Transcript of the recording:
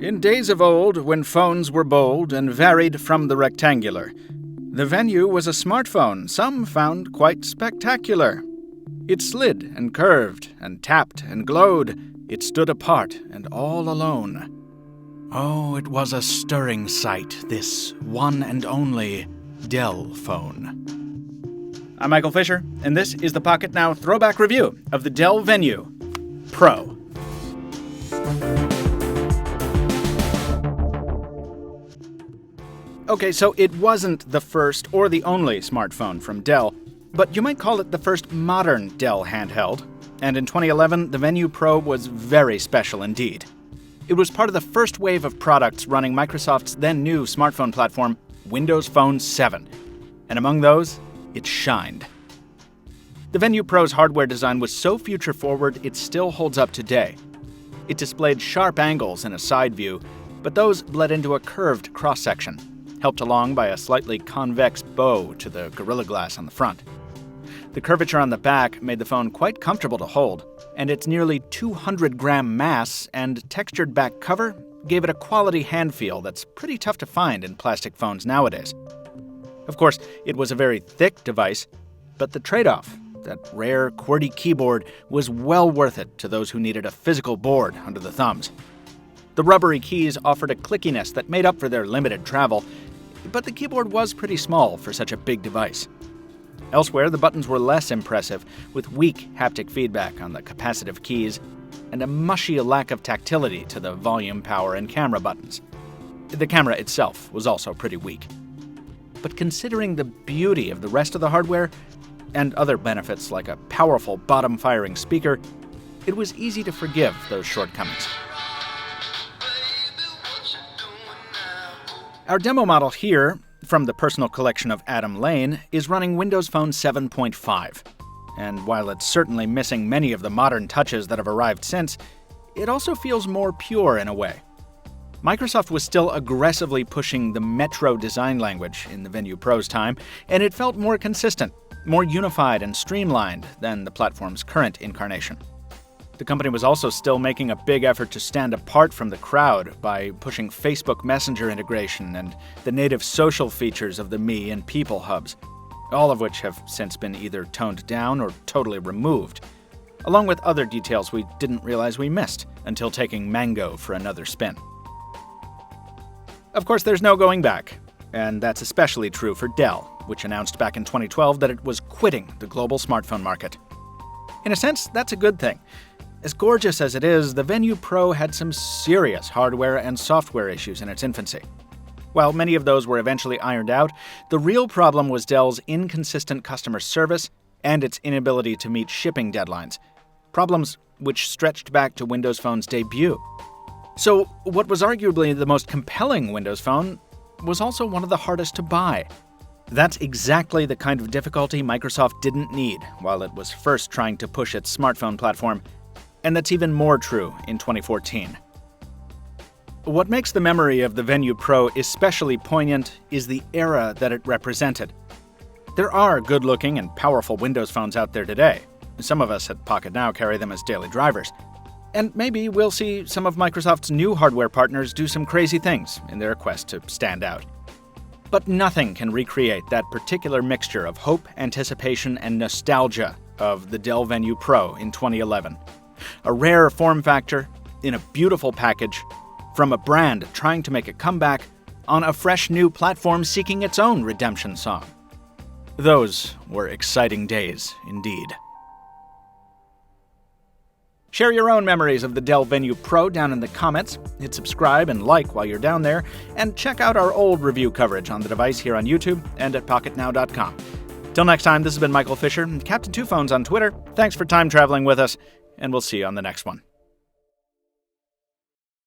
In days of old, when phones were bold and varied from the rectangular, the Venue was a smartphone some found quite spectacular. It slid and curved and tapped and glowed. It stood apart and all alone. Oh, it was a stirring sight, this one and only Dell phone. I'm Michael Fisher, and this is the Pocketnow Throwback Review of the Dell Venue Pro. Okay, so it wasn't the first or the only smartphone from Dell, but you might call it the first modern Dell handheld. And in 2011, the Venue Pro was very special indeed. It was part of the first wave of products running Microsoft's then new smartphone platform, Windows Phone 7. And among those, it shined. The Venue Pro's hardware design was so future-forward it still holds up today. It displayed sharp angles in a side view, but those bled into a curved cross-section, helped along by a slightly convex bow to the Gorilla Glass on the front. The curvature on the back made the phone quite comfortable to hold, and its nearly 200-gram mass and textured back cover gave it a quality hand feel that's pretty tough to find in plastic phones nowadays. Of course, it was a very thick device, but the trade-off, that rare QWERTY keyboard, was well worth it to those who needed a physical board under the thumbs. The rubbery keys offered a clickiness that made up for their limited travel, but the keyboard was pretty small for such a big device. Elsewhere, the buttons were less impressive, with weak haptic feedback on the capacitive keys and a mushy lack of tactility to the volume, power, and camera buttons. The camera itself was also pretty weak. But considering the beauty of the rest of the hardware, and other benefits like a powerful bottom-firing speaker, it was easy to forgive those shortcomings. Our demo model here, from the personal collection of Adam Lane, is running Windows Phone 7.5. And while it's certainly missing many of the modern touches that have arrived since, it also feels more pure in a way. Microsoft was still aggressively pushing the Metro design language in the Venue Pro's time, and it felt more consistent, more unified and streamlined than the platform's current incarnation. The company was also still making a big effort to stand apart from the crowd by pushing Facebook Messenger integration and the native social features of the Me and People hubs, all of which have since been either toned down or totally removed, along with other details we didn't realize we missed until taking Mango for another spin. Of course, there's no going back, and that's especially true for Dell, which announced back in 2012 that it was quitting the global smartphone market. In a sense, that's a good thing. As gorgeous as it is, the Venue Pro had some serious hardware and software issues in its infancy. While many of those were eventually ironed out, the real problem was Dell's inconsistent customer service and its inability to meet shipping deadlines, problems which stretched back to Windows Phone's debut. So, what was arguably the most compelling Windows Phone was also one of the hardest to buy. That's exactly the kind of difficulty Microsoft didn't need while it was first trying to push its smartphone platform, and that's even more true in 2014. What makes the memory of the Venue Pro especially poignant is the era that it represented. There are good-looking and powerful Windows phones out there today. Some of us at Pocketnow carry them as daily drivers. And maybe we'll see some of Microsoft's new hardware partners do some crazy things in their quest to stand out. But nothing can recreate that particular mixture of hope, anticipation, and nostalgia of the Dell Venue Pro in 2011. A rare form factor, in a beautiful package, from a brand trying to make a comeback, on a fresh new platform seeking its own redemption song. Those were exciting days indeed. Share your own memories of the Dell Venue Pro down in the comments, hit subscribe and like while you're down there, and check out our old review coverage on the device here on YouTube and at Pocketnow.com. Till next time, this has been Michael Fisher, Captain Two Phones on Twitter. Thanks for time traveling with us, and we'll see you on the next one.